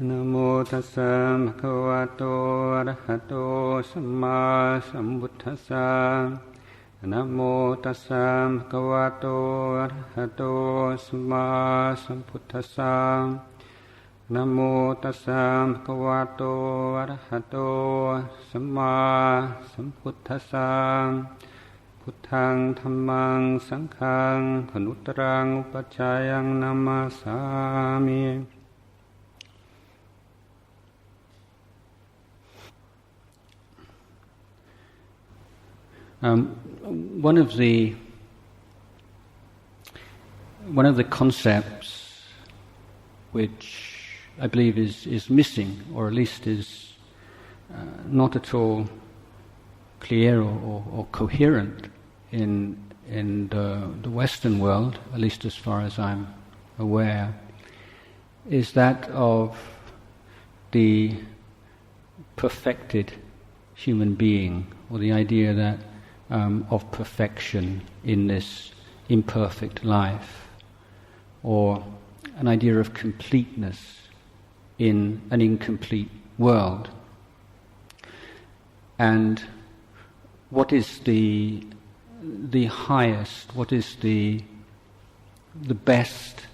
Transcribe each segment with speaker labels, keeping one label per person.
Speaker 1: นะโมตัสสะภะคะวะโตอะระหะโตสัมมาสัมพุทธัสสะนะโมตัสสะภะคะวะโตอะระหะโตสัมมาสัมพุทธัสสะนะโมตัสสะภะคะวะโตอะระหะโตสัมมาสัมพุทธัสสะพุทธังธัมมังสังฆังอนุตตรังอุปัชฌายังนัมมาสามิ One of the concepts which I believe is missing, or at least is not at all clear or coherent in the Western world, at least as far as I'm aware, is that of the perfected human being, or the idea that of perfection in this imperfect life, or an idea of completeness in an incomplete world. And what is the highest, what is the best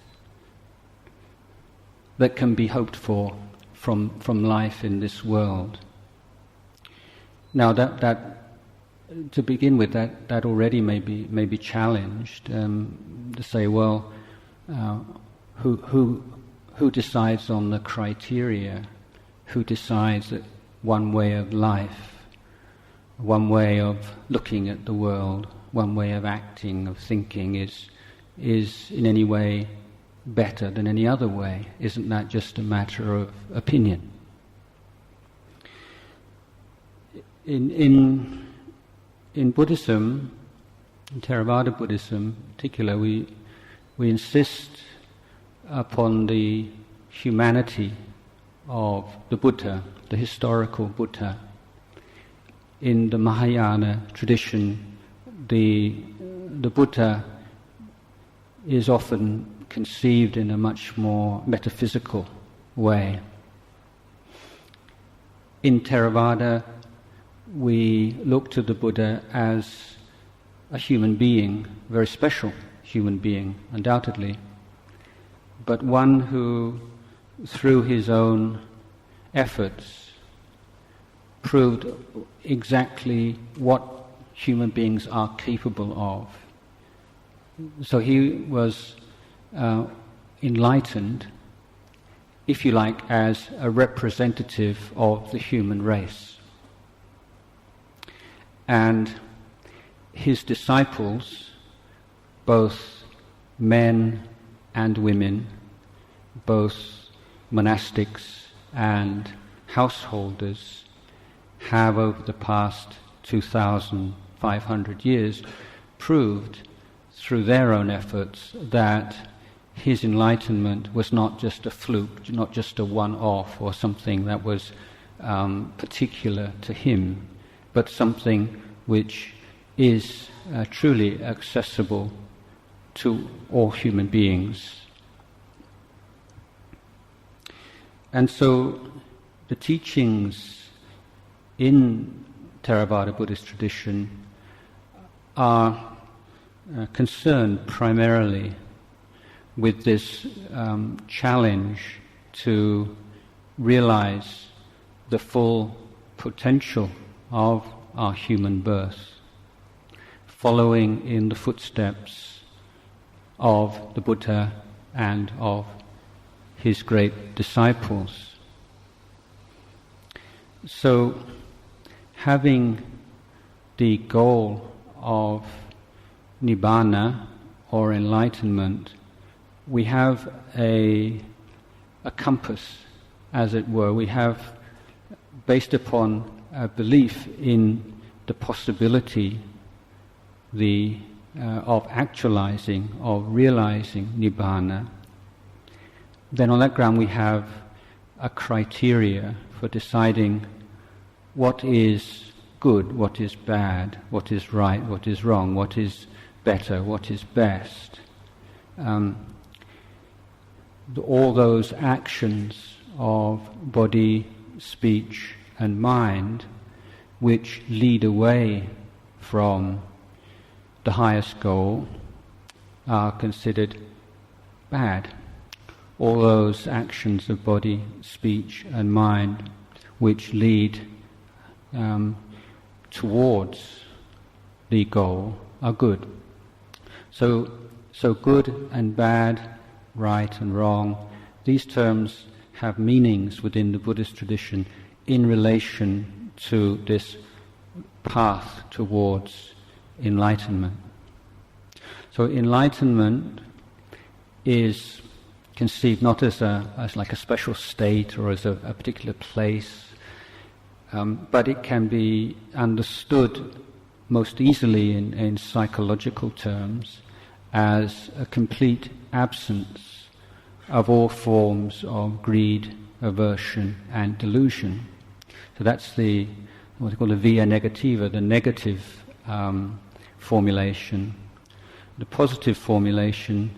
Speaker 1: that can be hoped for from life in this world? Now that to begin with, that already may be challenged, to say, well, who decides on the criteria? Who decides that one way of life, one way of looking at the world, one way of acting, of thinking is in any way better than any other way? Isn't that just a matter of opinion? In Buddhism, in Theravada Buddhism in particular, we insist upon the humanity of the Buddha, the historical Buddha. In the Mahayana tradition, the Buddha is often conceived in a much more metaphysical way. In Theravada, we look to the Buddha as a human being, a very special human being, undoubtedly, but one who, through his own efforts, proved exactly what human beings are capable of. So he was enlightened, if you like, as a representative of the human race. And his disciples, both men and women, both monastics and householders, have over the past 2,500 years proved through their own efforts that his enlightenment was not just a fluke, not just a one-off or something that was particular to him, but something which is truly accessible to all human beings. And so the teachings in Theravada Buddhist tradition are concerned primarily with this challenge to realize the full potential of our human birth, following in the footsteps of the Buddha and of his great disciples. So, having the goal of nibbana, or enlightenment, we have a compass, as it were. We have, based upon a belief in the possibility of actualizing, of realizing nibbana, then on that ground we have a criteria for deciding what is good, what is bad, what is right, what is wrong, what is better, what is best. All those actions of body, speech and mind which lead away from the highest goal are considered bad. All those actions of body, speech and mind which lead towards the goal are good. So good and bad, right and wrong, these terms have meanings within the Buddhist tradition in relation to this path towards enlightenment. So enlightenment is conceived not as like a special state or as a particular place, but it can be understood most easily in psychological terms as a complete absence of all forms of greed, aversion and delusion. So that's what they call the via negativa, the negative formulation. The positive formulation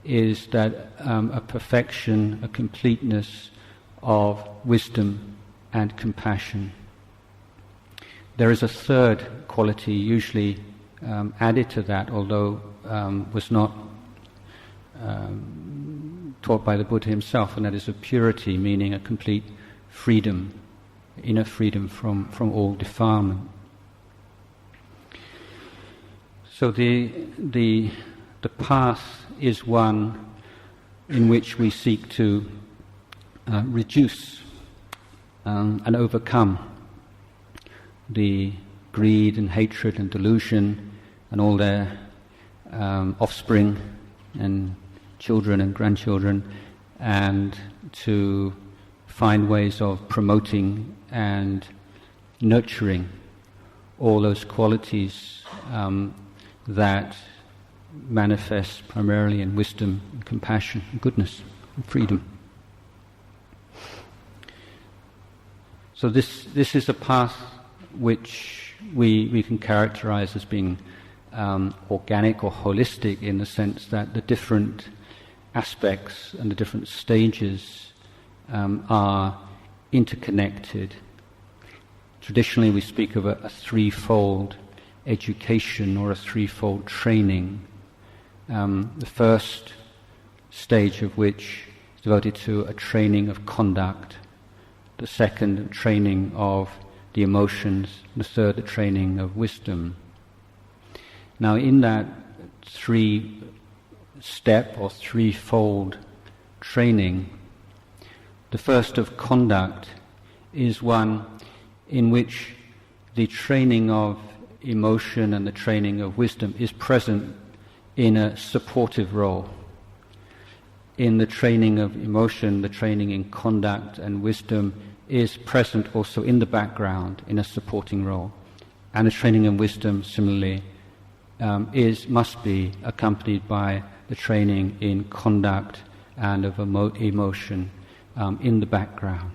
Speaker 1: is that a perfection, a completeness of wisdom and compassion. There is a third quality usually added to that, although was not taught by the Buddha himself, and that is a purity, meaning a complete freedom, inner freedom from all defilement. So the path is one in which we seek to reduce and overcome the greed and hatred and delusion and all their offspring and children and grandchildren, and to find ways of promoting and nurturing all those qualities that manifest primarily in wisdom and compassion and goodness and freedom. So this is a path which we can characterize as being organic or holistic, in the sense that the different aspects and the different stages are interconnected. Traditionally we speak of a threefold education or a threefold training. The first stage of which is devoted to a training of conduct, the second a training of the emotions, the third a training of wisdom. Now in that three-step or threefold training, the first of conduct is one in which the training of emotion and the training of wisdom is present in a supportive role. In the training of emotion, the training in conduct and wisdom is present also in the background in a supporting role. And the training in wisdom, similarly, must be accompanied by the training in conduct and of emotion in the background.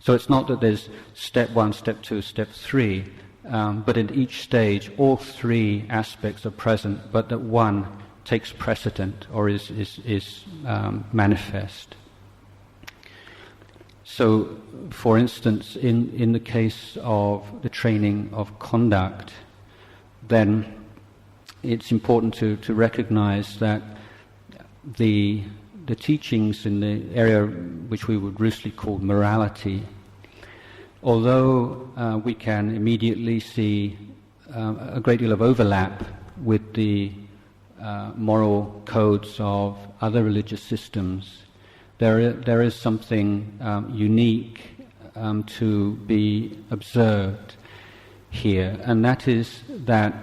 Speaker 1: So it's not that there's step 1, step 2, step 3, but in each stage all three aspects are present, but that one takes precedent or is manifest. So, for instance, in the case of the training of conduct, then it's important to recognize that the teachings in the area which we would loosely call morality, although we can immediately see a great deal of overlap with the moral codes of other religious systems, there is something unique to be observed here, and that is that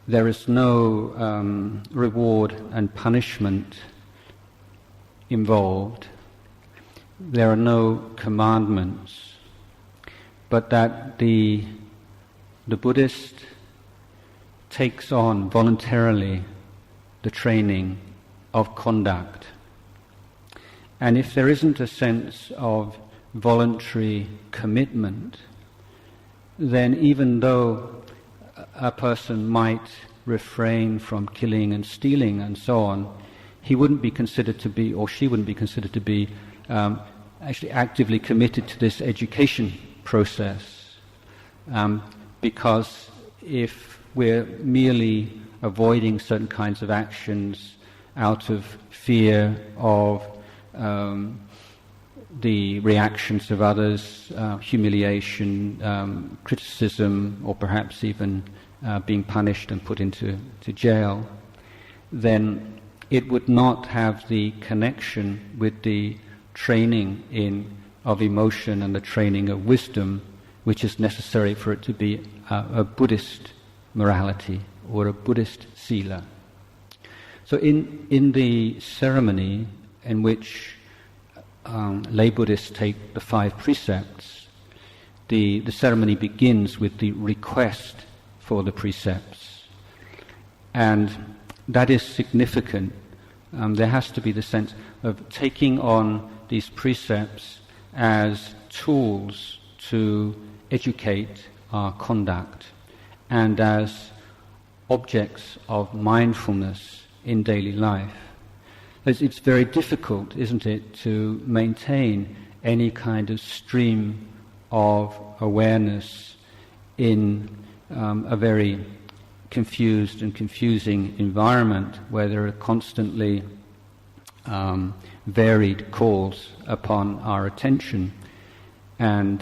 Speaker 1: there is no reward and punishment involved. There are no commandments, but that the Buddhist takes on voluntarily the training of conduct. And if there isn't a sense of voluntary commitment, then even though a person might refrain from killing and stealing and so on,
Speaker 2: he wouldn't be considered to be, or she wouldn't be considered to be, actually actively committed to this education process. Because if we're merely avoiding certain kinds of actions out of fear of the reactions of others, humiliation, criticism, or perhaps even being punished and put into jail, then it would not have the connection with the training of emotion and the training of wisdom, which is necessary for it to be a Buddhist morality or a Buddhist sila. So in the ceremony in which lay Buddhists take the 5 precepts, the ceremony begins with the request for the precepts. And that is significant. There has to be the sense of taking on these precepts as tools to educate our conduct and as objects of mindfulness in daily life. It's very difficult, isn't it, to maintain any kind of stream of awareness in a very confused and confusing environment where there are constantly varied calls upon our attention, and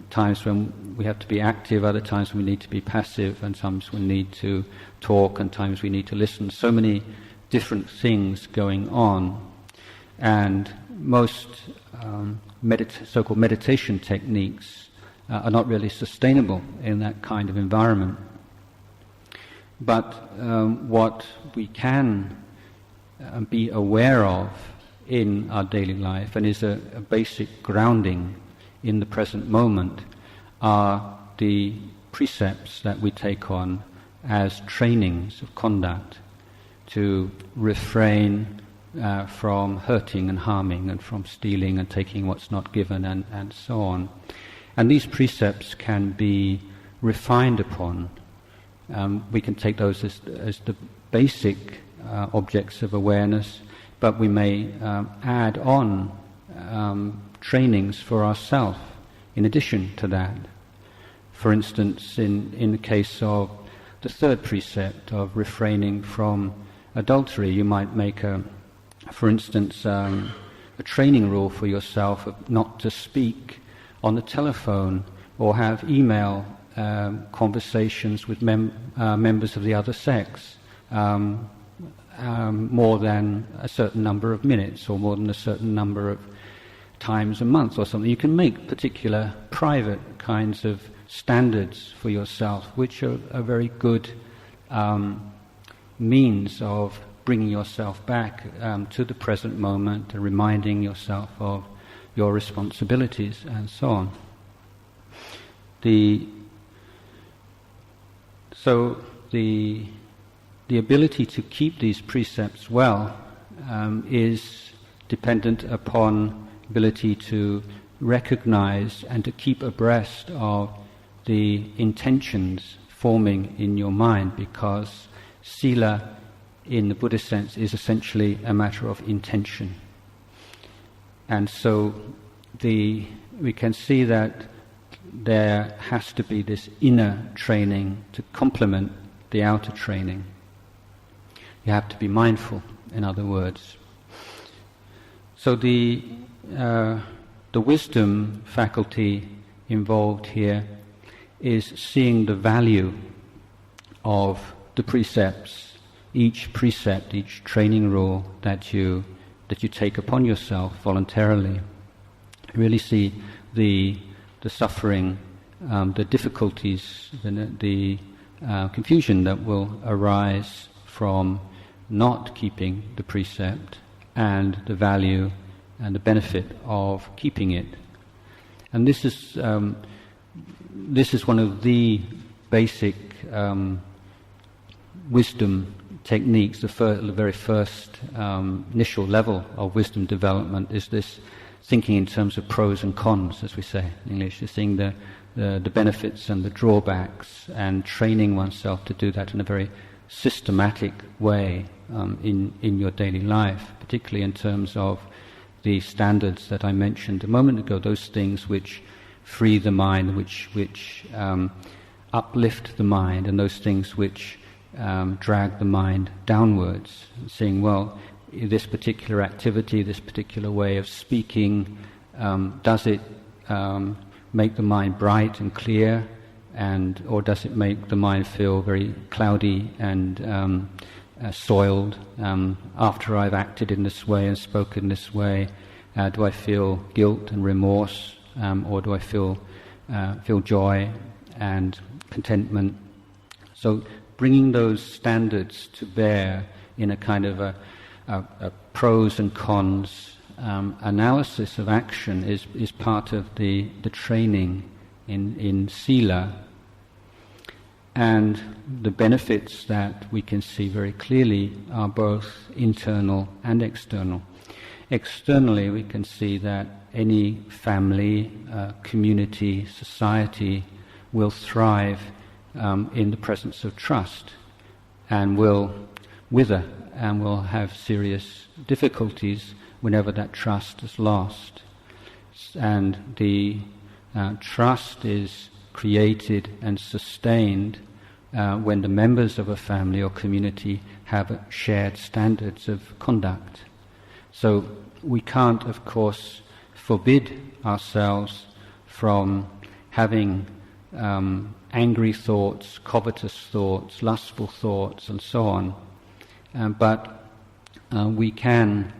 Speaker 2: times when we have to be active, other times we need to be passive, and times we need to talk, and times we need to listen. So many different things going on, and most so-called meditation techniques are not really sustainable in that kind of environment. But what we can be aware of in our daily life, and is a basic grounding in the present moment, are the precepts that we take on as trainings of conduct to refrain from hurting and harming, and from stealing and taking what's not given, and so on. And these precepts can be refined upon. We can take those as the basic objects of awareness, but we may add on trainings for ourselves in addition to that. For instance, in the case of the 3rd precept of refraining from adultery, you might make for instance, a training rule for yourself of not to speak on the telephone or have email conversations with members of the other sex more than a certain number of minutes, or more than a certain number of times a month or something. You can make particular private kinds of standards for yourself, which are a very good means of bringing yourself back to the present moment, and reminding yourself of your responsibilities, and so on. The ability to keep these precepts well is dependent upon ability to recognize and to keep abreast of the intentions forming in your mind, because sila in the Buddhist sense is essentially a matter of intention. And so we can see that there has to be this inner training to complement the outer training. You have to be mindful, in other words. So the wisdom faculty involved here is seeing the value of the precepts, each precept, each training rule that you take upon yourself voluntarily. Really see the suffering, the difficulties, the confusion that will arise from not keeping the precept, and the value and the benefit of keeping it. And this is one of the basic wisdom techniques. The very first initial level of wisdom development is this thinking in terms of pros and cons, as we say in English, is seeing the benefits and the drawbacks, and training oneself to do that in a very systematic way in your daily life, particularly in terms of the standards that I mentioned a moment ago, those things which free the mind, which uplift the mind, and those things which drag the mind downwards. Saying, well, this particular activity, this particular way of speaking, does it make the mind bright and clear, or does it make the mind feel very cloudy and soiled? After I've acted in this way and spoken this way, do I feel guilt and remorse, or do I feel joy and contentment? So bringing those standards to bear in a kind of a pros and cons analysis of action is part of the training in sila, and the benefits that we can see very clearly are both internal and external. Externally, we can see that any family, community, society will thrive in the presence of trust, and will wither and will have serious difficulties whenever that trust is lost. And the trust is created and sustained when the members of a family or community have shared standards of conduct. So we can't, of course, forbid ourselves from having angry thoughts, covetous thoughts, lustful thoughts, and so on. But we can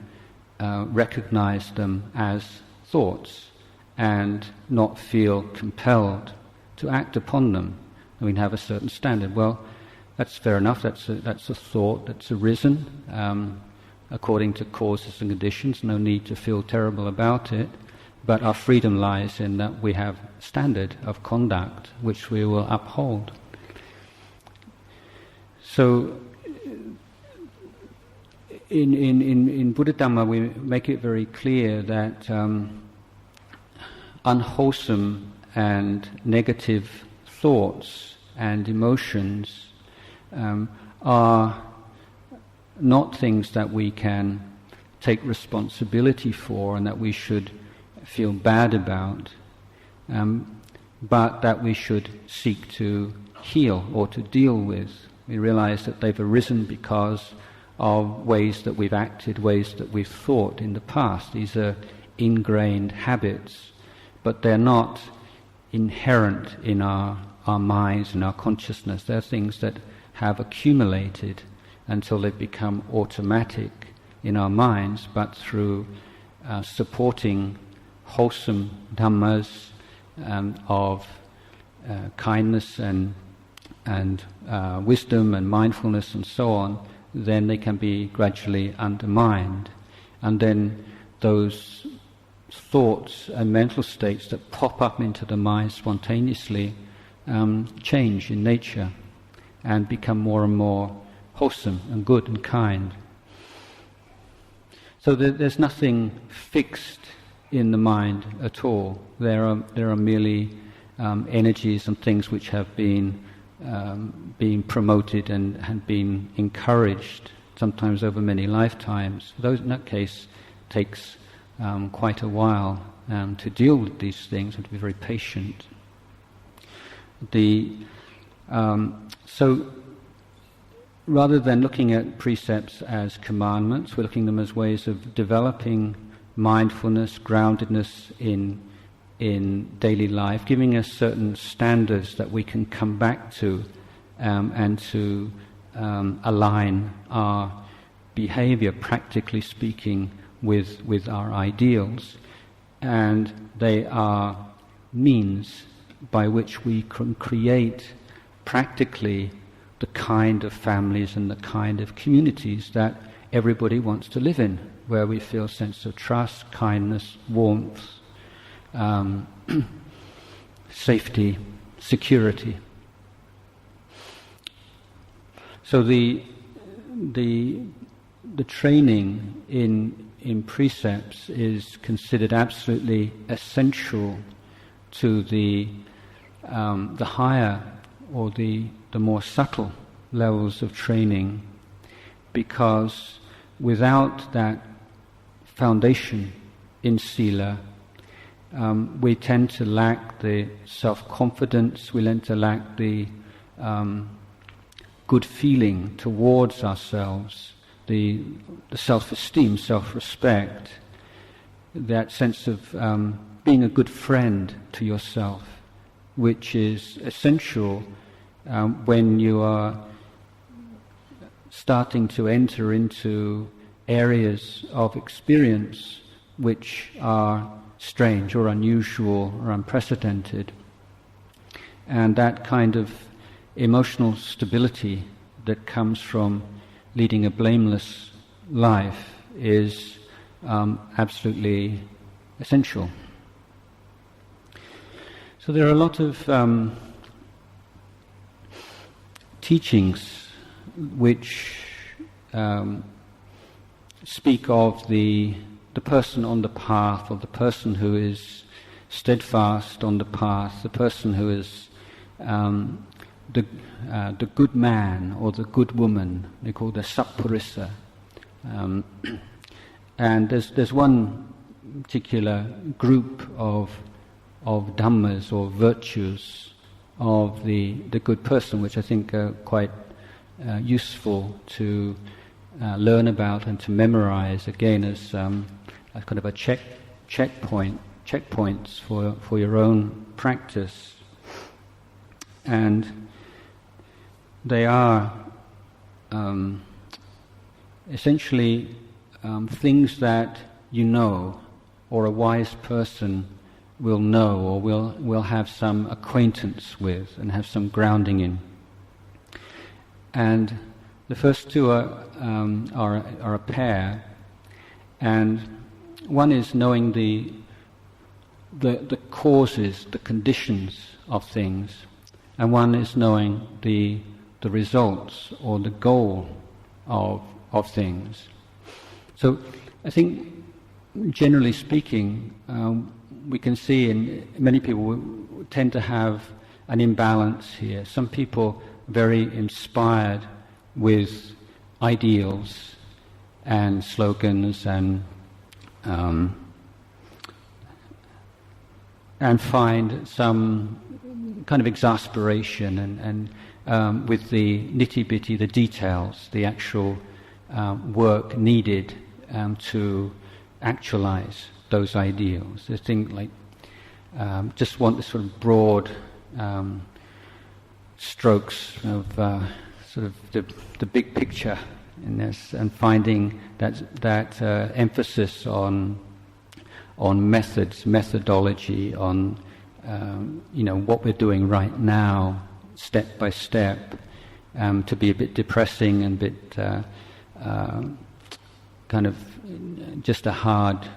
Speaker 2: recognize them as thoughts and not feel compelled to act upon them. I mean, have a certain standard. Well, that's fair enough. That's a thought that's arisen according to causes and conditions. No need to feel terrible about it. But our freedom lies in that we have standard of conduct which we will uphold. So, in Buddha Dhamma, we make it very clear that unwholesome and negative thoughts and emotions are not things that we can take responsibility for and that we should feel bad about, but that we should seek to heal or to deal with. We realize that they've arisen because of ways that we've acted, ways that we've thought in the past. These are ingrained habits, but they're not inherent in our minds and our consciousness. They're things that have accumulated until they've become automatic in our minds, but through supporting wholesome dhammas of kindness and wisdom and mindfulness and so on, then they can be gradually undermined. And then those thoughts and mental states that pop up into the mind spontaneously change in nature and become more and more wholesome and good and kind. So there's nothing fixed in the mind at all. There are merely energies and things which have been promoted and been encouraged, sometimes over many lifetimes. Those, in that case, takes quite a while to deal with these things and to be very patient. So rather than looking at precepts as commandments, we're looking at them as ways of developing mindfulness, groundedness in daily life, giving us certain standards that we can come back to and to align our behavior, practically speaking, with our ideals. And they are means by which we can create practically the kind of families and the kind of communities that everybody wants to live in, where we feel a sense of trust, kindness, warmth, safety, security. So the training in precepts is considered absolutely essential to the higher or the more subtle levels of training, because without that foundation in sila, we tend to lack the self-confidence, we tend to lack the good feeling towards ourselves, the self-esteem, self-respect, that sense of being a good friend to yourself, which is essential when you are starting to enter into areas of experience which are strange or unusual or unprecedented. And that kind of emotional stability that comes from leading a blameless life is absolutely essential. So there are a lot of teachings which speak of the person on the path, or the person who is steadfast on the path, the person who is the good man or the good woman. They call the sappurisa. And there's one particular group of dhammas or virtues of the good person, which I think are quite useful to learn about and to memorize again as kind of a checkpoints for your own practice. And they are essentially things that you know, or a wise person will know, or will have some acquaintance with and have some grounding in. And the first two are a pair, and one is knowing the causes, the conditions of things, and one is knowing the results or the goal of things. So I think, generally speaking, we can see in many people tend to have an imbalance here. Some people very inspired with ideals and slogans and find some kind of exasperation and with the nitty-bitty, the details, the actual work needed to actualize those ideals. They think like just want this sort of broad strokes of sort of the big picture in this, and finding that emphasis on methods, methodology, on what we're doing right now, step by step, to be a bit depressing and a bit kind of just a hard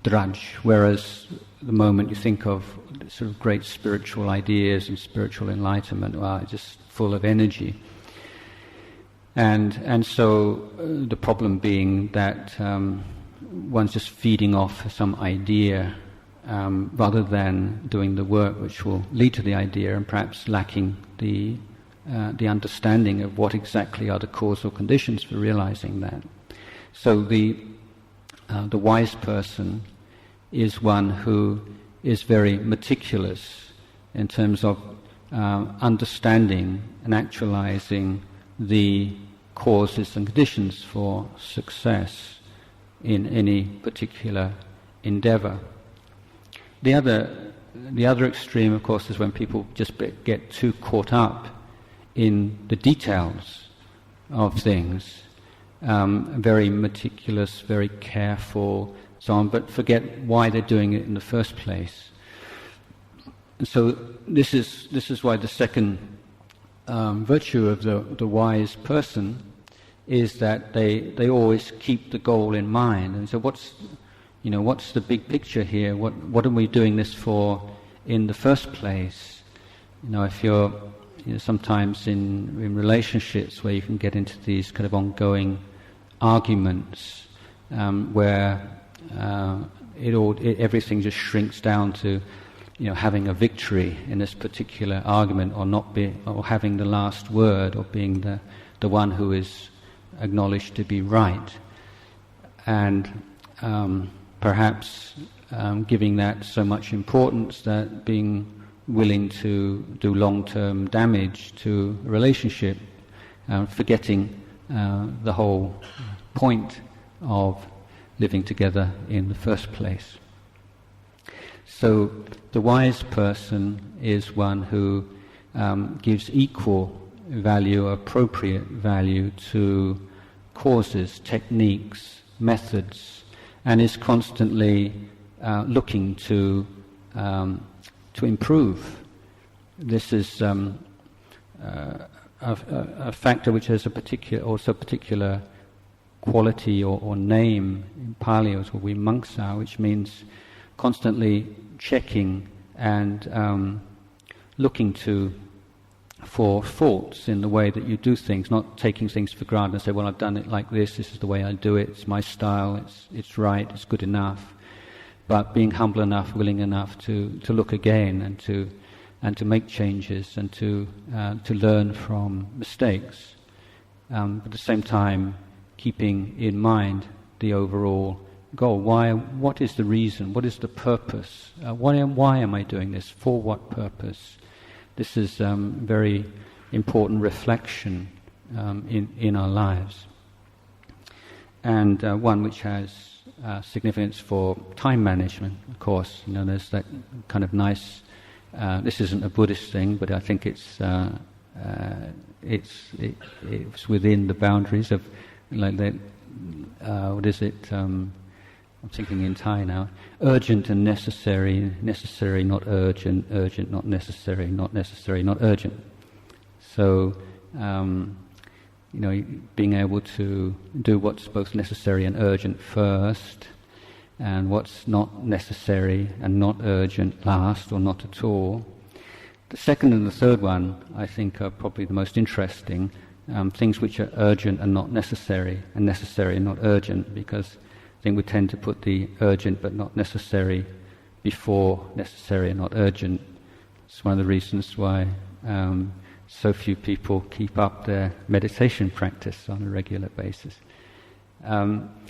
Speaker 2: drudge, whereas the moment you think of sort of great spiritual ideas and spiritual enlightenment, well, just full of energy. And so the problem being that one's just feeding off some idea rather than doing the work which will lead to the idea, and perhaps lacking the understanding of what exactly are the causal conditions for realizing that. So the wise person is one who is very meticulous in terms of understanding and actualizing the causes and conditions for success in any particular endeavor. The other extreme, of course, is when people just get too caught up in the details of things, very meticulous, very careful, so on, but forget why they're doing it in the first place. So this is why the second virtue of the wise person is that they always keep the goal in mind. And so what's the big picture here? What are we doing this for in the first place? If you're sometimes in relationships where you can get into these kind of ongoing arguments where everything just shrinks down to having a victory in this particular argument, or having the last word, or being the one who is acknowledge to be right, and perhaps giving that so much importance that being willing to do long-term damage to a relationship, forgetting the whole point of living together in the first place. So the wise person is one who gives equal value, appropriate value to causes, techniques, methods, and is constantly looking to improve. This is a factor which has a particular quality or name in Pali, or vimamsa, which means constantly checking and looking for faults in the way that you do things, not taking things for granted and say, well, I've done it like this is the way I do it, it's my style, it's right, it's good enough. But being humble enough, willing enough to look again and to make changes and to learn from mistakes. But at the same time, keeping in mind the overall goal. What is the reason? What is the purpose? Why am I doing this? For what purpose? This is very important reflection in our lives, and one which has significance for time management. Of course, there's that kind of nice. This isn't a Buddhist thing, but I think it's within the boundaries of like that. What is it? I'm thinking in Thai now. Urgent and necessary, necessary not urgent, urgent not necessary, not necessary not urgent. So, being able to do what's both necessary and urgent first, and what's not necessary and not urgent last, or not at all. The second and the third one, I think, are probably the most interesting. Things which are urgent and not necessary, and necessary and not urgent, because I think we tend to put the urgent but not necessary before necessary and not urgent. It's one of the reasons why so few people keep up their meditation practice on a regular basis.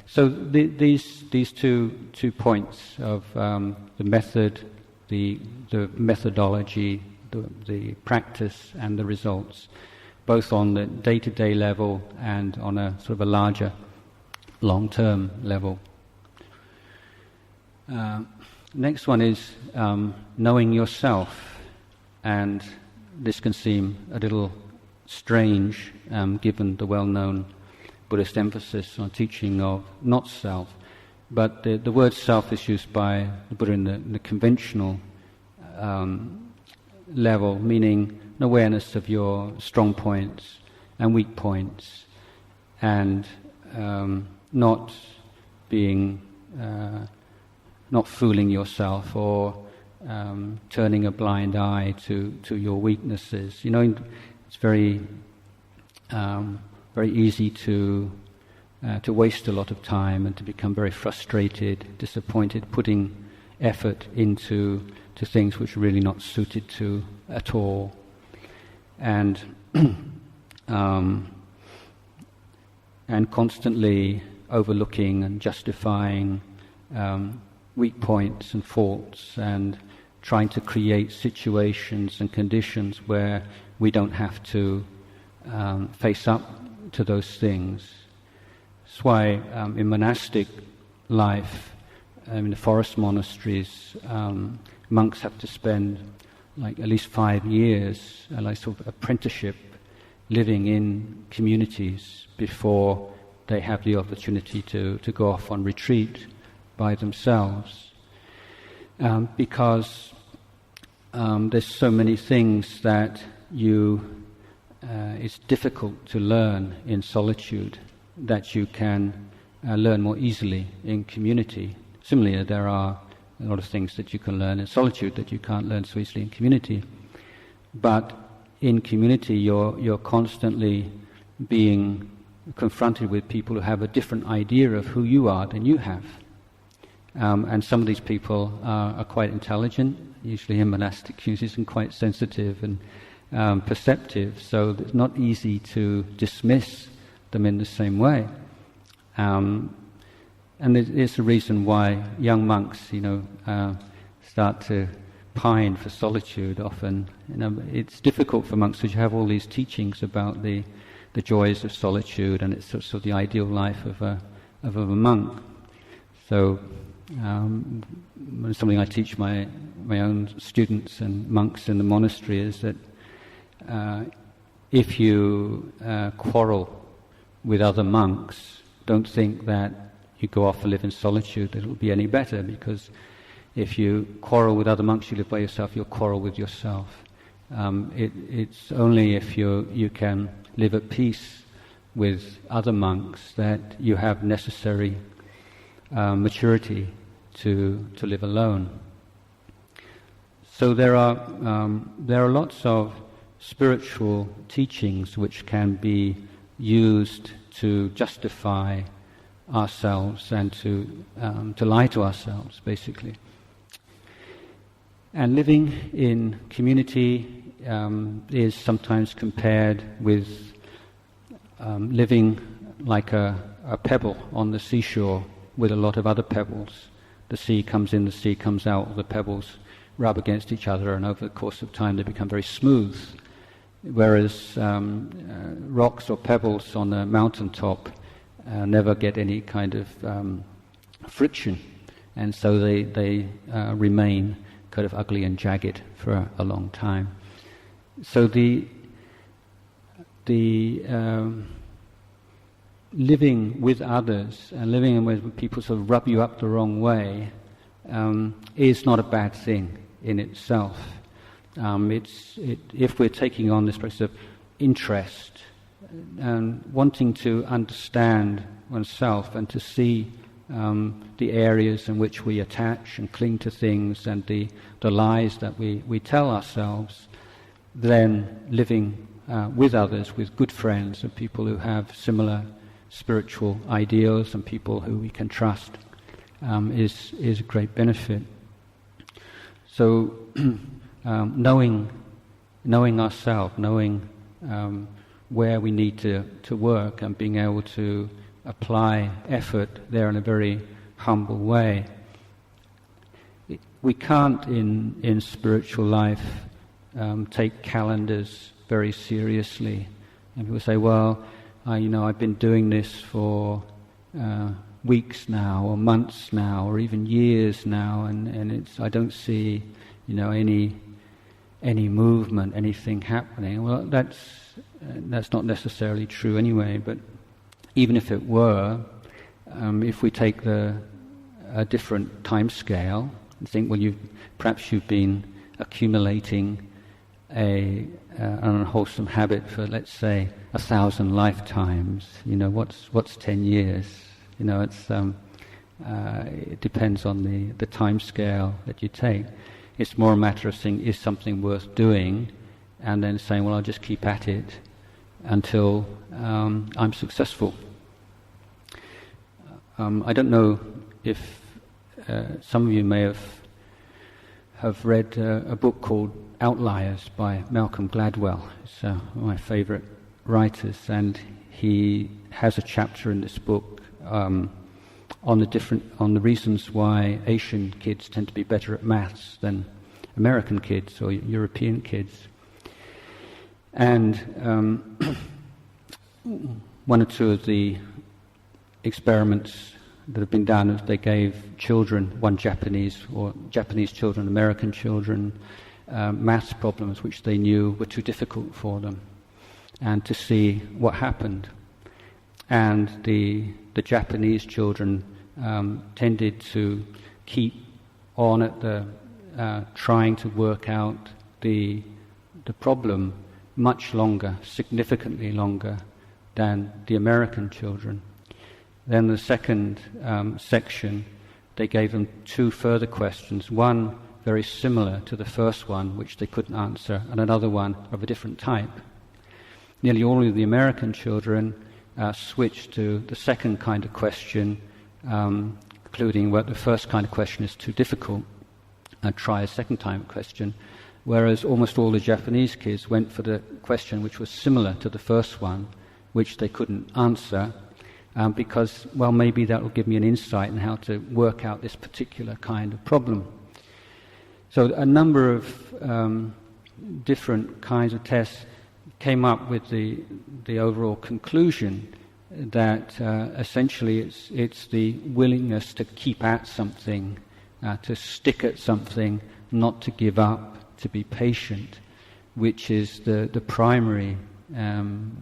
Speaker 2: So these two points of the method, the methodology, the practice, and the results, both on the day-to-day level and on a sort of a larger, long-term level. Next one is knowing yourself, and this can seem a little strange given the well-known Buddhist emphasis on teaching of not self, but the word self is used by the Buddha in the conventional level, meaning an awareness of your strong points and weak points, and not fooling yourself or turning a blind eye to your weaknesses. It's very easy to waste a lot of time and to become very frustrated, disappointed, putting effort into things which are really not suited to at all, and constantly overlooking and justifying weak points and faults, and trying to create situations and conditions where we don't have to face up to those things. That's why in monastic life, in the forest monasteries, monks have to spend like at least 5 years, like sort of apprenticeship, living in communities before they have the opportunity to go off on retreat by themselves, because there's so many things that it's difficult to learn in solitude that you can learn more easily in community. Similarly, there are a lot of things that you can learn in solitude that you can't learn so easily in community. But in community, you're constantly being confronted with people who have a different idea of who you are than you have. And some of these people are quite intelligent, usually in monastic communities, and quite sensitive and perceptive. So it's not easy to dismiss them in the same way. And it's a reason why young monks, start to pine for solitude often. It's difficult for monks because you have all these teachings about the joys of solitude, and it's sort of the ideal life of a monk. So something I teach my own students and monks in the monastery is that if you quarrel with other monks, don't think that you go off and live in solitude, that it will be any better, because if you quarrel with other monks, you live by yourself, you'll quarrel with yourself. It's only if you can live at peace with other monks that you have necessary maturity to live alone. So there are lots of spiritual teachings which can be used to justify ourselves and to lie to ourselves, basically. And living in community is sometimes compared with living like a pebble on the seashore with a lot of other pebbles. The sea comes in, the sea comes out, the pebbles rub against each other, and over the course of time they become very smooth. Whereas rocks or pebbles on a mountaintop never get any kind of friction, and so they remain kind of ugly and jagged for a long time. So the living with others and living with people sort of rub you up the wrong way is not a bad thing in itself. If we're taking on this process of interest and wanting to understand oneself and to see the areas in which we attach and cling to things and the lies that we tell ourselves, then living with others, with good friends and people who have similar spiritual ideals and people who we can trust is a great benefit. So knowing ourselves, knowing where we need to work, and being able to apply effort there in a very humble way. We can't in spiritual life take calendars very seriously. And people say, well, I've been doing this for weeks now, or months now, or even years now, and I don't see, any movement, anything happening. Well, that's not necessarily true anyway. But even if it were, if we take a different time scale and think, well, perhaps you've been accumulating an unwholesome habit for, let's say, 1,000 lifetimes. What's 10 years? It depends on the time scale that you take. It's more a matter of saying, is something worth doing, and then saying, well, I'll just keep at it until I'm successful. I don't know if some of you may have read a book called Outliers by Malcolm Gladwell. It's one of my favourite writers, and he has a chapter in this book on the reasons why Asian kids tend to be better at maths than American kids or European kids. And one or two of the experiments that have been done is they gave children, one Japanese children, American children, maths problems which they knew were too difficult for them, and to see what happened. And the Japanese children tended to keep on at trying to work out the problem much longer, significantly longer than the American children. Then the second section, they gave them two further questions, one very similar to the first one, which they couldn't answer, and another one of a different type. Nearly all of the American children switched to the second kind of question, concluding that the first kind of question is too difficult, and try a second time question, whereas almost all the Japanese kids went for the question which was similar to the first one, which they couldn't answer, because, well, maybe that will give me an insight on how to work out this particular kind of problem. So a number of different kinds of tests came up with the overall conclusion that essentially it's the willingness to keep at something, to stick at something, not to give up, to be patient, which is the primary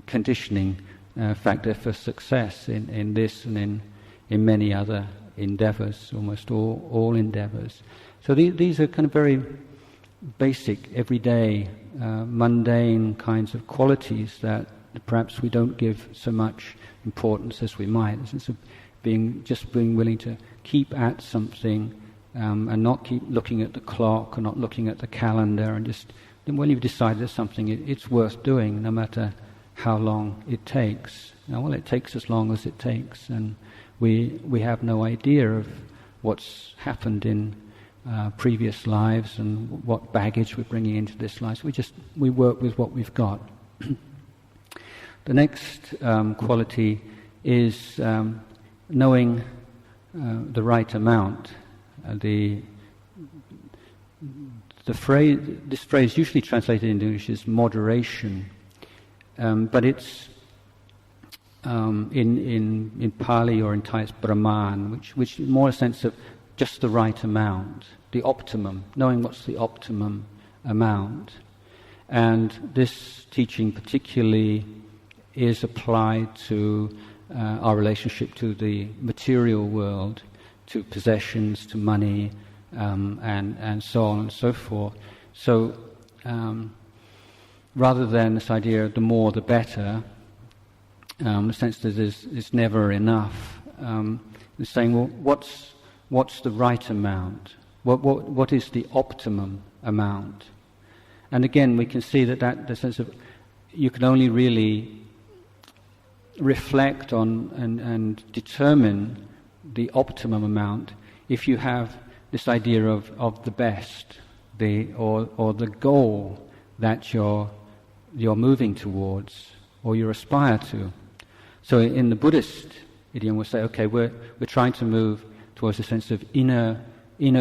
Speaker 2: conditioning factor for success in this and in many other endeavors, almost all endeavors. So these are kind of very basic, everyday, mundane kinds of qualities that perhaps we don't give so much importance as we might. The sense of being willing to keep at something and not keep looking at the clock or not looking at the calendar, and just when you've decided there's something, it's worth doing no matter how long it takes. Now, well, it takes as long as it takes, and we have no idea of what's happened in previous lives and what baggage we're bringing into this life. So we work with what we've got. The next quality is knowing the right amount. This phrase usually translated into English is moderation, but it's in Pali or in Thai it's Brahman, which is more a sense of just the right amount, the optimum, knowing what's the optimum amount. And this teaching particularly is applied to our relationship to the material world, to possessions, to money, and so on and so forth. So rather than this idea of the more the better, the sense that it's never enough, it's saying, well, what's the right amount? What is the optimum amount? And again, we can see that the sense of you can only really reflect on and determine the optimum amount if you have this idea of the best, or the goal that you're moving towards or you aspire to. So in the Buddhist idiom, we'll say, okay, we're trying to move towards a sense of inner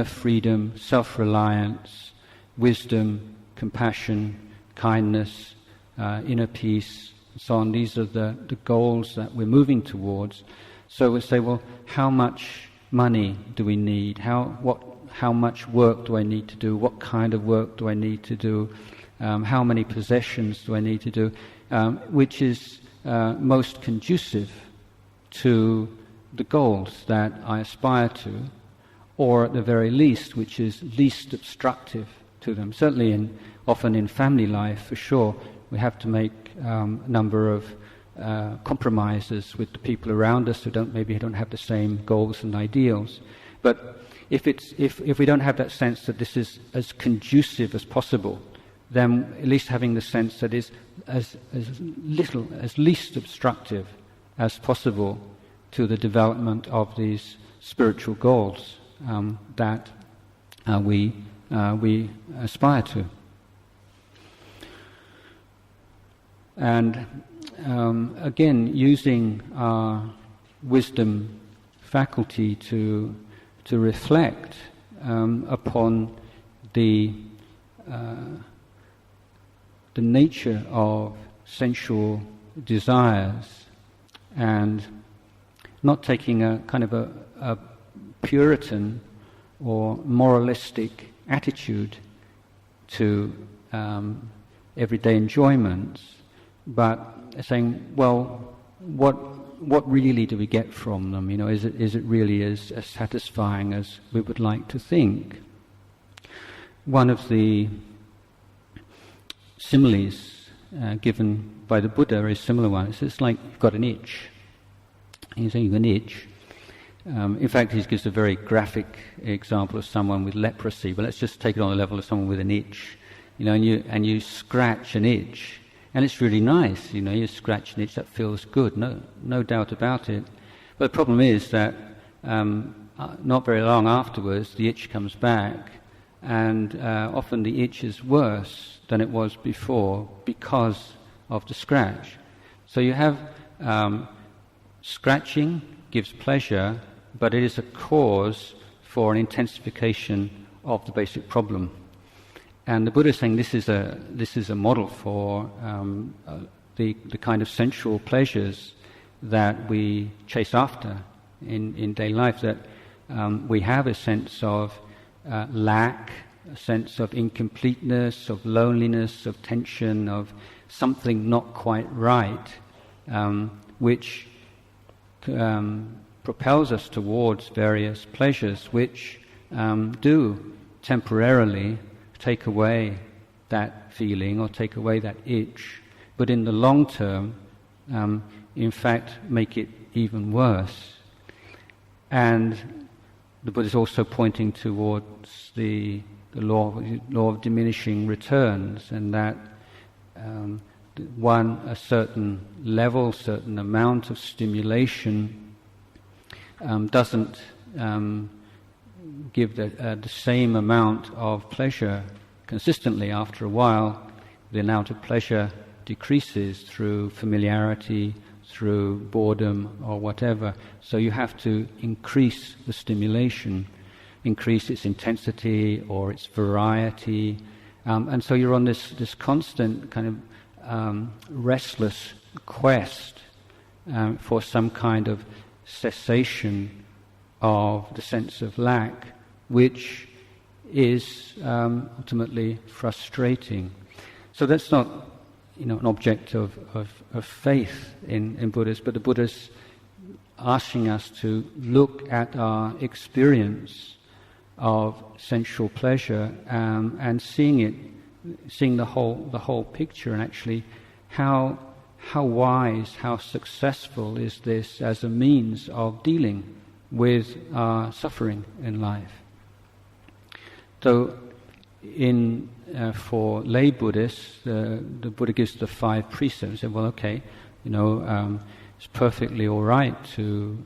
Speaker 2: freedom, self-reliance, wisdom, compassion, kindness, inner peace, and so on. These are the goals that we're moving towards. So we say, well, how much money do we need? How much work do I need to do? What kind of work do I need to do? How many possessions do I need to do? Which is most conducive to the goals that I aspire to, or at the very least, which is least obstructive to them. Certainly often in family life, for sure, we have to make a number of compromises with the people around us who maybe don't have the same goals and ideals. But if we don't have that sense that this is as conducive as possible, then at least having the sense that is as least obstructive as possible to the development of these spiritual goals that we aspire to. And again, using our wisdom faculty to reflect upon the nature of sensual desires, and not taking a kind of a Puritan or moralistic attitude to everyday enjoyments, but saying, well, what really do we get from them? Is it really as satisfying as we would like to think? One of the similes given by the Buddha is a similar one. It's like you've got an itch. He's saying you've got an itch. In fact, he gives a very graphic example of someone with leprosy, but let's just take it on the level of someone with an itch. And you scratch an itch, and it's really nice. You scratch an itch, that feels good, no doubt about it. But the problem is that not very long afterwards, the itch comes back, and often the itch is worse than it was before because of the scratch. So you have scratching gives pleasure, but it is a cause for an intensification of the basic problem. And the Buddha is saying this is a model for the kind of sensual pleasures that we chase after in daily life, that we have a sense of lack, a sense of incompleteness, of loneliness, of tension, of something not quite right, which propels us towards various pleasures which do temporarily take away that feeling or take away that itch, but in the long term, in fact, make it even worse. And the Buddha is also pointing towards the law of diminishing returns, and that a certain level, certain amount of stimulation doesn't give the same amount of pleasure consistently. After a while, the amount of pleasure decreases through familiarity, through boredom or whatever. So you have to increase the stimulation, increase its intensity or its variety. And so you're on this constant kind of restless quest for some kind of cessation of the sense of lack, which is ultimately frustrating. So that's not, an object of faith in Buddhists, but the Buddha's asking us to look at our experience of sensual pleasure and seeing the whole picture, and actually how wise, how successful is this as a means of dealing with our suffering in life. So for lay Buddhists, the Buddha gives the 5 precepts. He said, well, okay, it's perfectly all right to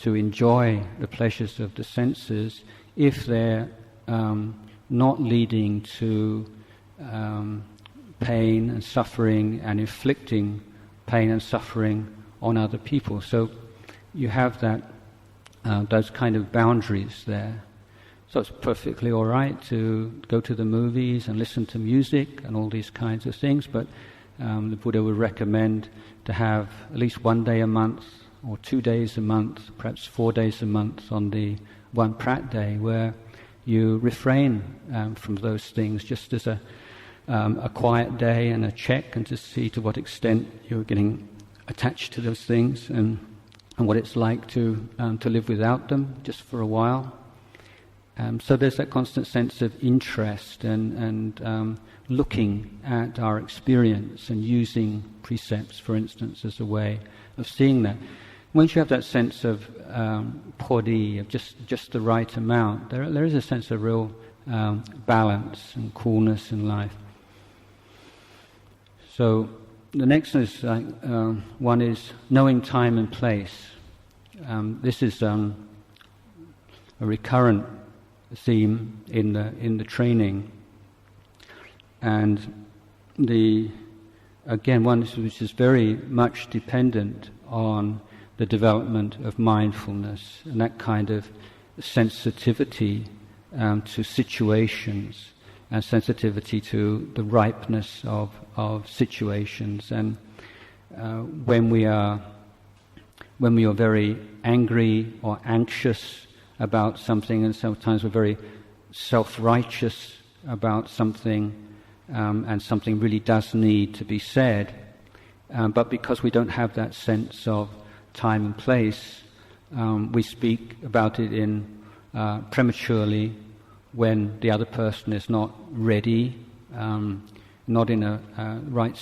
Speaker 2: enjoy the pleasures of the senses if they're not leading to pain and suffering and inflicting pain and suffering on other people. So you have those kind of boundaries there. So it's perfectly all right to go to the movies and listen to music and all these kinds of things, but the Buddha would recommend to have at least 1 day a month or 2 days a month, perhaps 4 days a month on the one prat day, where you refrain from those things just as a quiet day and a check, and to see to what extent you're getting attached to those things and what it's like to live without them just for a while. So there's that constant sense of interest and looking at our experience and using precepts, for instance, as a way of seeing that. Once you have that sense of podi, of just the right amount, there is a sense of real balance and coolness in life. So the next is one is knowing time and place. This is a recurrent theme in the training, and one which is very much dependent on the development of mindfulness and that kind of sensitivity to situations and sensitivity to the ripeness of situations. And when we are very angry or anxious about something, and sometimes we're very self-righteous about something, and something really does need to be said, but because we don't have that sense of time and place, we speak about it in prematurely, when the other person is not ready, not in a right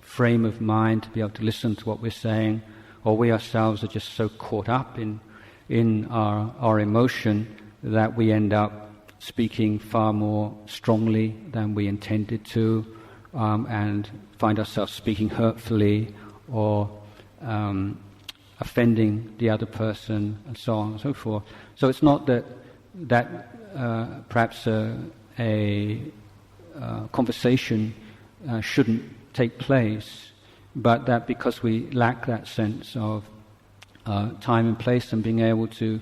Speaker 2: frame of mind to be able to listen to what we're saying, or we ourselves are just so caught up in our emotion that we end up speaking far more strongly than we intended to, and find ourselves speaking hurtfully or offending the other person, and so on and so forth. So it's not that perhaps a conversation shouldn't take place. but that because we lack that sense of time and place and being able to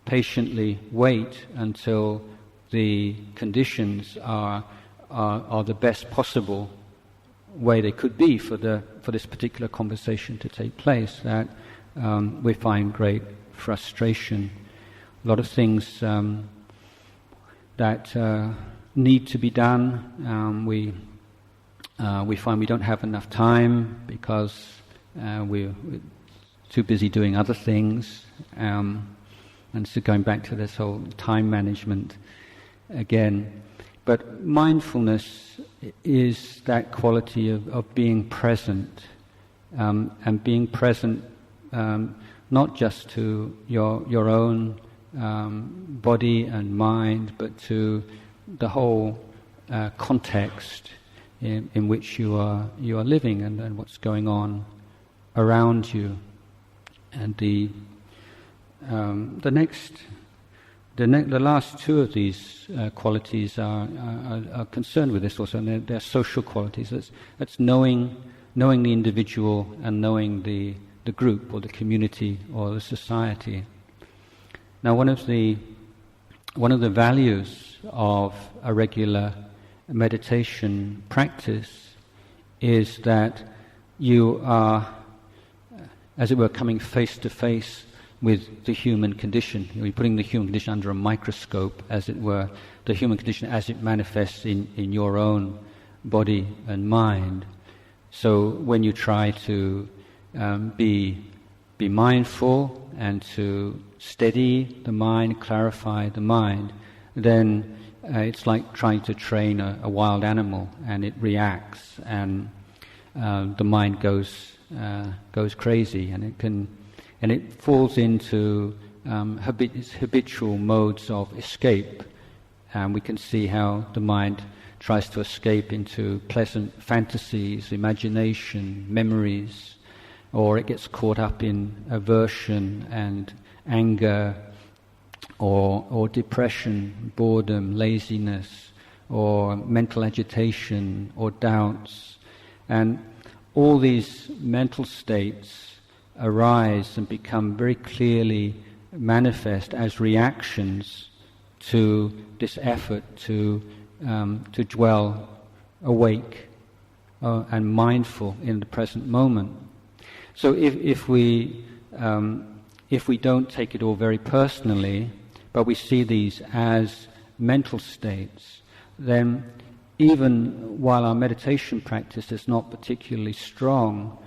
Speaker 2: patiently wait until the conditions are the best possible way they could be for this particular conversation to take place, that we find great frustration. A lot of things that need to be done, we find we don't have enough time because we're too busy doing other things, and so going back to this whole time management again. But mindfulness is that quality of being present, and being present not just to your own body and mind, but to the whole context in which you are living and what's going on around you. And the last two of these qualities are concerned with this also, and they're social qualities. That's knowing the individual and knowing the group or the community or the society. Now, one of the values of a regular meditation practice is that you are, as it were, coming face to face with the human condition. You're putting the human condition under a microscope, as it were, the human condition as it manifests in your own body and mind. So when you try to be mindful and to steady the mind, clarify the mind, then it's like trying to train a wild animal, and it reacts, and the mind goes crazy, and it falls into habitual modes of escape. And we can see how the mind tries to escape into pleasant fantasies, imagination, memories, or it gets caught up in aversion and anger, or depression, boredom, laziness, or mental agitation, or doubts. And all these mental states arise and become very clearly manifest as reactions to this effort to dwell awake and mindful in the present moment. So if we don't take it all very personally, but we see these as mental states, then even while our meditation practice is not particularly strong,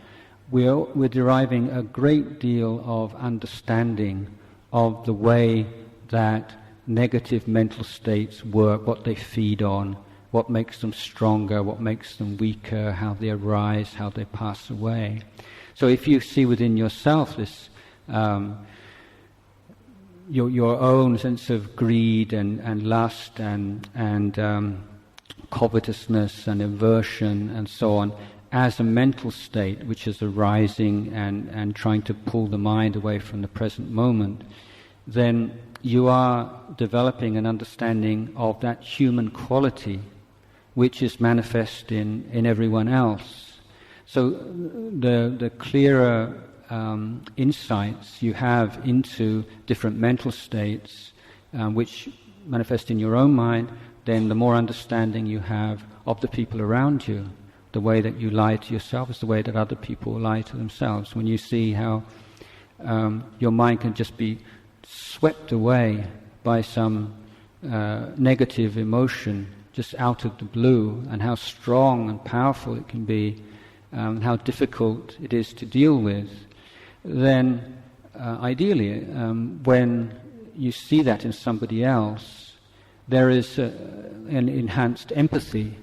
Speaker 2: we're deriving a great deal of understanding of the way that negative mental states work, what they feed on, what makes them stronger, what makes them weaker, how they arise, how they pass away. So if you see within yourself this your own sense of greed and lust and covetousness and aversion and so on as a mental state which is arising and trying to pull the mind away from the present moment, then you are developing an understanding of that human quality which is manifest in everyone else. So the clearer insights you have into different mental states which manifest in your own mind, then the more understanding you have of the people around you. The way that you lie to yourself is the way that other people lie to themselves. When you see how your mind can just be swept away by some negative emotion just out of the blue, and how strong and powerful it can be, how difficult it is to deal with, then ideally when you see that in somebody else, there is an enhanced empathy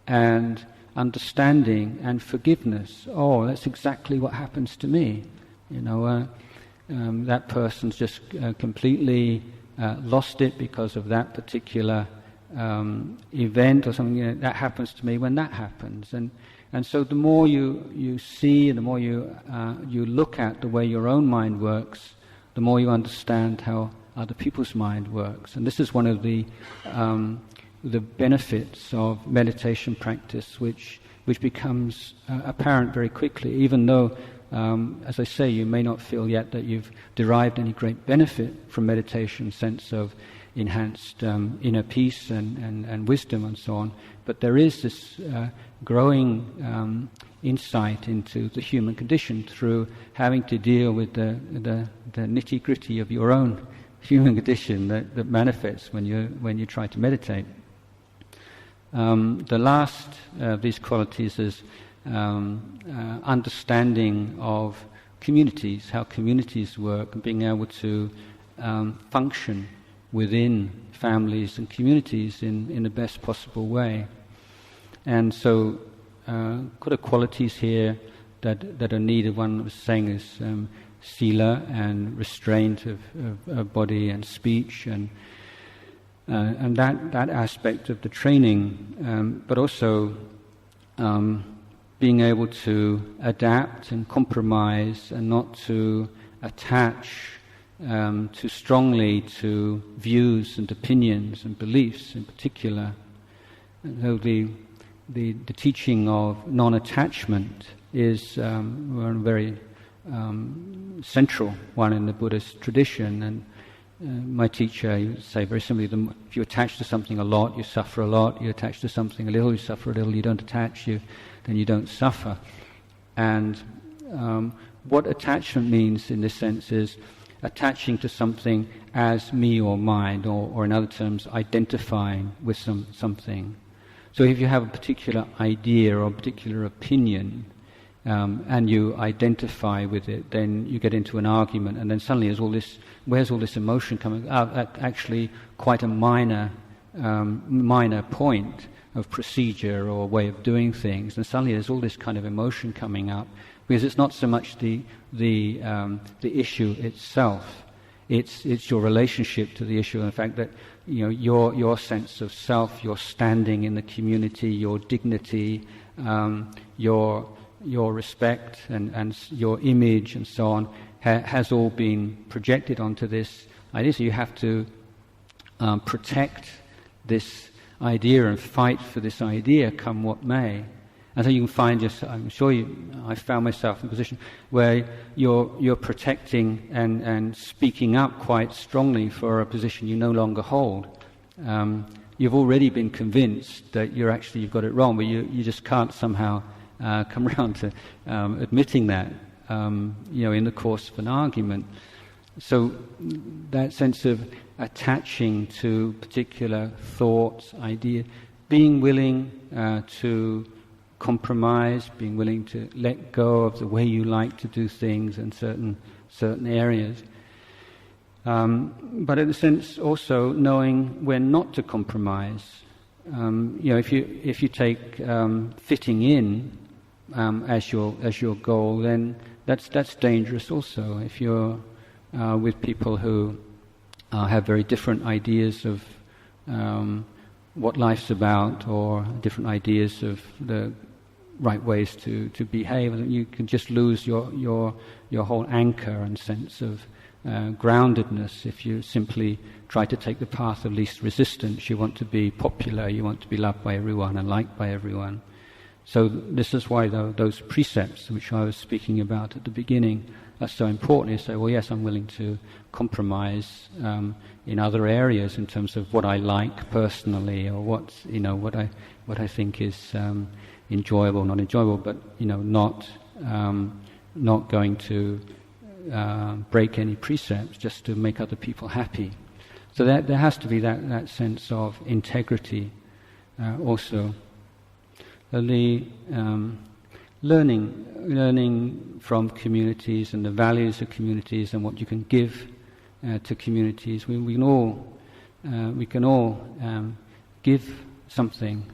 Speaker 2: and understanding and forgiveness. Oh, that's exactly what happens to me. That person's just completely lost it because of that particular event or something. That happens to me when that happens. And so the more you see, the more you look at the way your own mind works, the more you understand how other people's mind works. And this is one of the the benefits of meditation practice, which becomes apparent very quickly, even though, as I say, you may not feel yet that you've derived any great benefit from meditation, sense of enhanced inner peace and wisdom and so on. But there is this growing insight into the human condition through having to deal with the nitty-gritty of your own human condition that manifests when you try to meditate. The last of these qualities is understanding of communities, how communities work, and being able to function within families and communities in the best possible way. And so, got a qualities here that are needed. One was saying is sila and restraint of body and speech, and that aspect of the training, but also being able to adapt and compromise and not to attach too strongly to views and opinions and beliefs in particular. So the teaching of non-attachment is one very central one in the Buddhist tradition, and my teacher, he would say very simply, if you attach to something a lot, you suffer a lot. You attach to something a little, you suffer a little. You don't attach, then you don't suffer. And what attachment means in this sense is attaching to something as me or mine, or in other terms, identifying with something. So if you have a particular idea or a particular opinion, and you identify with it, then you get into an argument, and then suddenly where's all this emotion coming out? Actually quite a minor point of procedure or way of doing things, and suddenly there's all this kind of emotion coming up, because it's not so much the issue itself, it's your relationship to the issue, and the fact that your sense of self, your standing in the community, your dignity, your respect and your image and so on has all been projected onto this idea. So you have to protect this idea and fight for this idea, come what may. And so you can find yourself, I found myself in a position where you're protecting and speaking up quite strongly for a position you no longer hold. You've already been convinced that you've got it wrong, but you just can't somehow come around to admitting that, in the course of an argument. So that sense of attaching to particular thoughts, ideas, being willing to compromise, being willing to let go of the way you like to do things in certain areas. But in a sense also knowing when not to compromise. If you take fitting in as your goal, then that's dangerous also. If you're with people who have very different ideas of what life's about, or different ideas of the right ways to behave, you can just lose your whole anchor and sense of groundedness if you simply try to take the path of least resistance. You want to be popular, you want to be loved by everyone and liked by everyone. So this is why those precepts which I was speaking about at the beginning are so important. You say, well, yes, I'm willing to compromise in other areas in terms of what I like personally, or what I think is enjoyable, not enjoyable, but not going to break any precepts just to make other people happy. So there has to be that sense of integrity also. The learning from communities and the values of communities and what you can give to communities. We can all give something,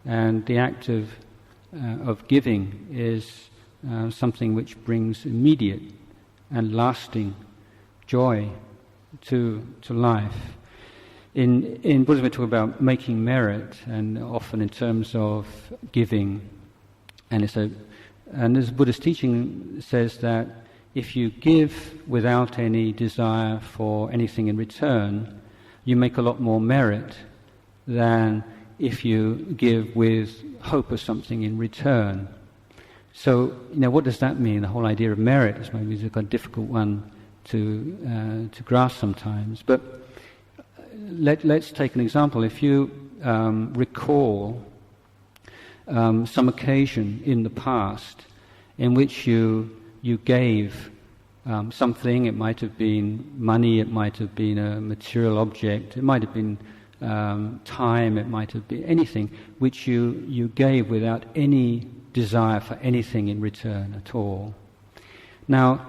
Speaker 2: and the act of giving is something which brings immediate and lasting joy to life. In Buddhism we talk about making merit, and often in terms of giving, and this Buddhist teaching says that if you give without any desire for anything in return, you make a lot more merit than if you give with hope of something in return. So, what does that mean? The whole idea of merit is maybe a difficult one to grasp sometimes. But let's take an example. If you recall some occasion in the past in which you gave something, it might have been money, it might have been a material object, it might have been time, it might have been anything, which you gave without any desire for anything in return at all. Now,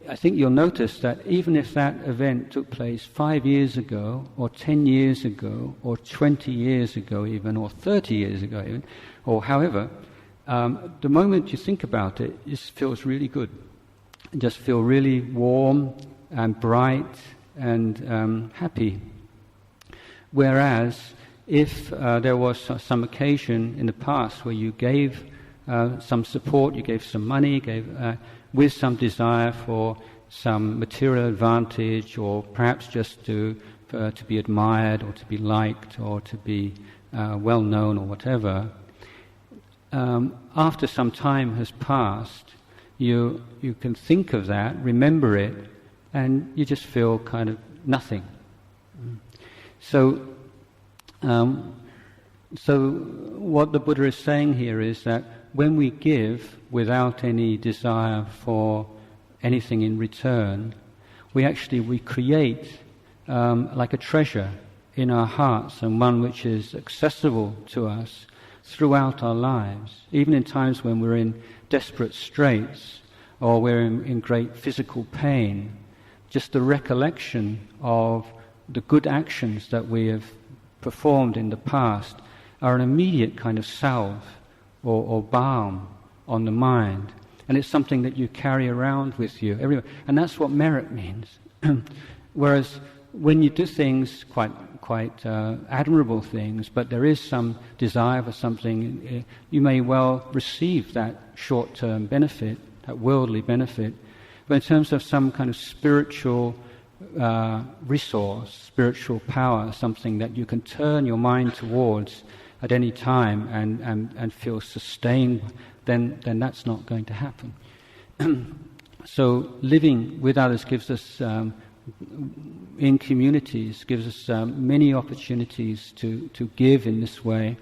Speaker 2: I think you'll notice that even if that event took place 5 years ago, or 10 years ago, or 20 years ago even, or 30 years ago even, or however, the moment you think about it, it feels really good. You just feel really warm and bright and happy. Whereas if there was some occasion in the past where you gave some support, you gave some money, with some desire for some material advantage, or perhaps just to be admired, or to be liked, or to be well known, or whatever, after some time has passed, you can think of that, remember it, and you just feel kind of nothing. So what the Buddha is saying here is that when we give without any desire for anything in return, we create like a treasure in our hearts, and one which is accessible to us throughout our lives, even in times when we're in desperate straits or we're in great physical pain. Just the recollection of the good actions that we have performed in the past are an immediate kind of salve or balm on the mind, and it's something that you carry around with you everywhere, and that's what merit means. Whereas when you do things quite admirable things, but there is some desire for something, you may well receive that short-term benefit, that worldly benefit, but in terms of some kind of spiritual resource, spiritual power, something that you can turn your mind towards at any time and feel sustained, then that's not going to happen. So living with others gives us, in communities, gives us many opportunities to give in this way,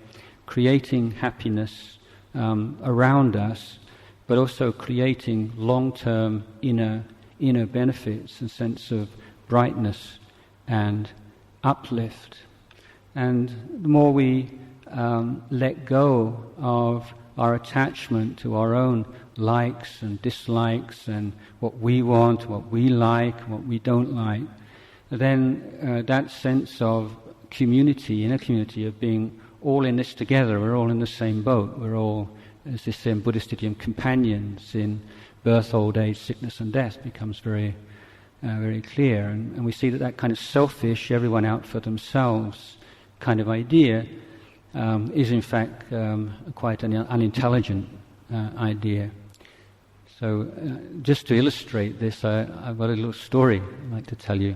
Speaker 2: creating happiness around us, but also creating long-term inner benefits, a sense of brightness and uplift. And the more we let go of our attachment to our own likes and dislikes and what we want, what we like, what we don't like, then that sense of community, inner community, of being all in this together, we're all in the same boat, we're all, as they say in Buddhist idiom, companions in birth, old age, sickness and death, becomes very clear. And we see that kind of selfish, everyone out for themselves kind of idea is in fact quite an unintelligent idea. So just to illustrate this, I've got a little story I'd like to tell you.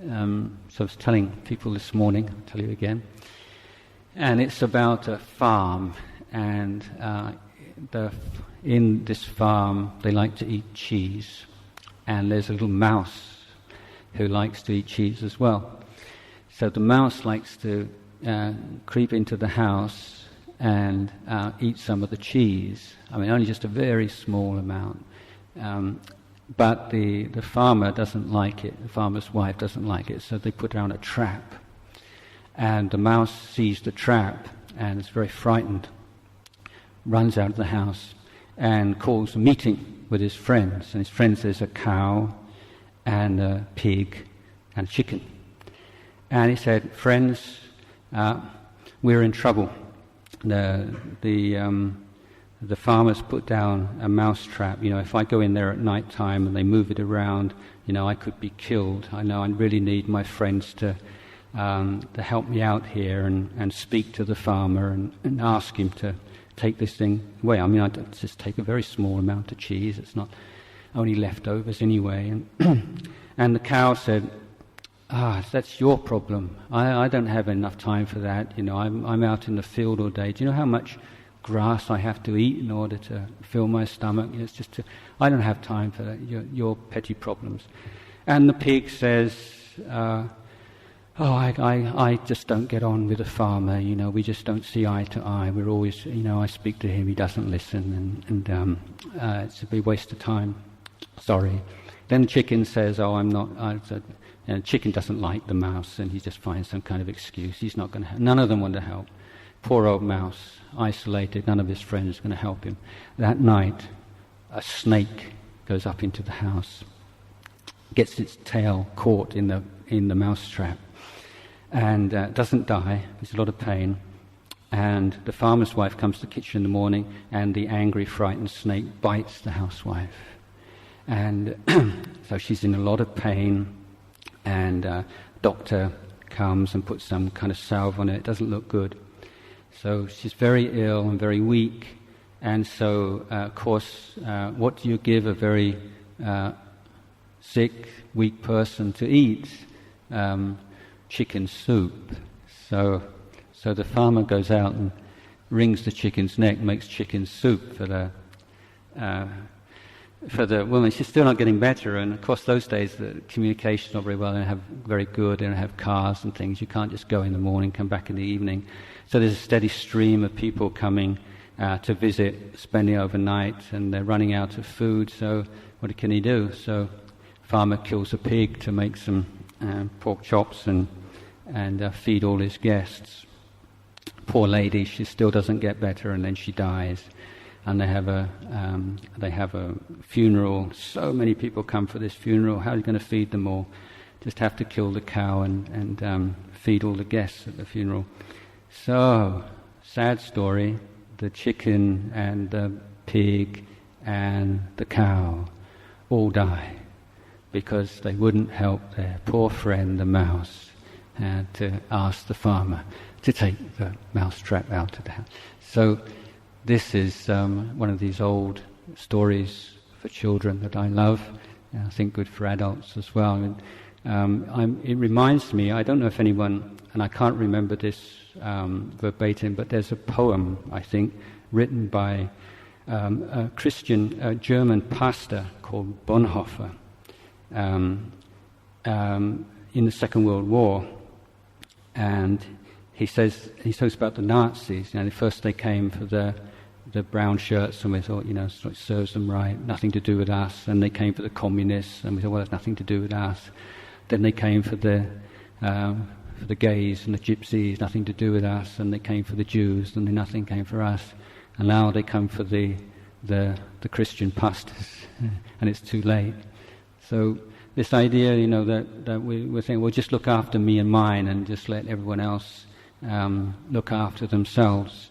Speaker 2: So I was telling people this morning, I'll tell you again, and it's about a farm, and in this farm they like to eat cheese, and there's a little mouse who likes to eat cheese as well. So the mouse likes to creep into the house and eat some of the cheese. I mean, only just a very small amount. But the farmer doesn't like it. The farmer's wife doesn't like it, so they put down a trap. And the mouse sees the trap and is very frightened, runs out of the house and calls a meeting with his friends. And his friends, there's a cow and a pig and a chicken. And he said, "Friends, we're in trouble. The farmers put down a mouse trap. If I go in there at night time and they move it around, I could be killed. I know I really need my friends to help me out here and speak to the farmer and ask him to take this thing away. I mean, I just take a very small amount of cheese. It's not only leftovers anyway." And the cow said, that's your problem. I don't have enough time for that. I'm out in the field all day. Do you know how much grass I have to eat in order to fill my stomach? I don't have time for that. Your petty problems. And the pig says, I just don't get on with the farmer. We just don't see eye to eye. We're always, I speak to him, he doesn't listen, and it's a big waste of time. Sorry. Then the chicken says, I'm not. And the chicken doesn't like the mouse, and he just finds some kind of excuse. He's not going to. None of them want to help. Poor old mouse, isolated. None of his friends are going to help him. That night, a snake goes up into the house, gets its tail caught in the mouse trap, and doesn't die. There's a lot of pain. And the farmer's wife comes to the kitchen in the morning, and the angry, frightened snake bites the housewife. And so she's in a lot of pain. And doctor comes and puts some kind of salve on it. It doesn't look good. So she's very ill and very weak. And so, of course, what do you give a very sick, weak person to eat? Chicken soup. So the farmer goes out and wrings the chicken's neck, makes chicken soup for the woman. She's still not getting better, and of course those days the communication's not very well. They don't have very good. They don't have cars and things. You can't just go in the morning, come back in the evening. So there's a steady stream of people coming to visit, spending overnight, and they're running out of food. So what can he do? So farmer kills a pig to make some pork chops and feed all his guests. Poor lady, she still doesn't get better, and then she dies. And they have a funeral. So many people come for this funeral. How are you going to feed them all? Just have to kill the cow and feed all the guests at the funeral. So, sad story. The chicken and the pig and the cow all die because they wouldn't help their poor friend the mouse to ask the farmer to take the mouse trap out of the house. So this is one of these old stories for children that I love, and I think good for adults as well. And it reminds me, I don't know if anyone, and I can't remember this verbatim, but there's a poem, I think, written by a Christian German pastor called Bonhoeffer in the Second World War. And he talks about the Nazis. First they came for the brown shirts, and we thought, it serves them right, nothing to do with us. And they came for the communists, and we thought, well, it's nothing to do with us. Then they came for the gays and the gypsies, nothing to do with us. And they came for the Jews, and nothing came for us. And now they come for the Christian pastors, and it's too late. So this idea, that we're saying, well, just look after me and mine, and just let everyone else look after themselves,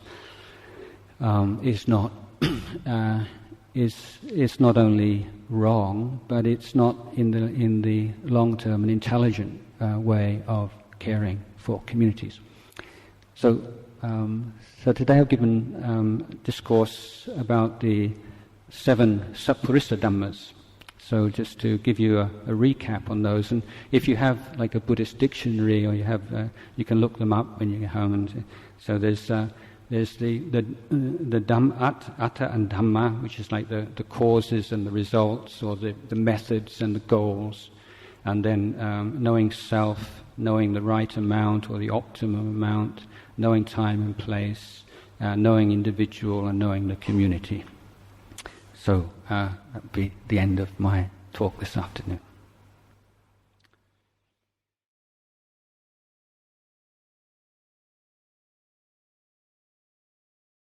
Speaker 2: is not only wrong, but it's not in the long term an intelligent way of caring for communities. So today I've given discourse about the 7 Sappurisa Dhammas. So just to give you a recap on those, and if you have like a Buddhist dictionary, or you can look them up when you get home. And so there's the Dhamma, Atta and Dhamma, which is like the causes and the results, or the methods and the goals, and then knowing self, knowing the right amount or the optimum amount, knowing time and place, knowing individual, and knowing the community. So that would be the end of my talk this afternoon.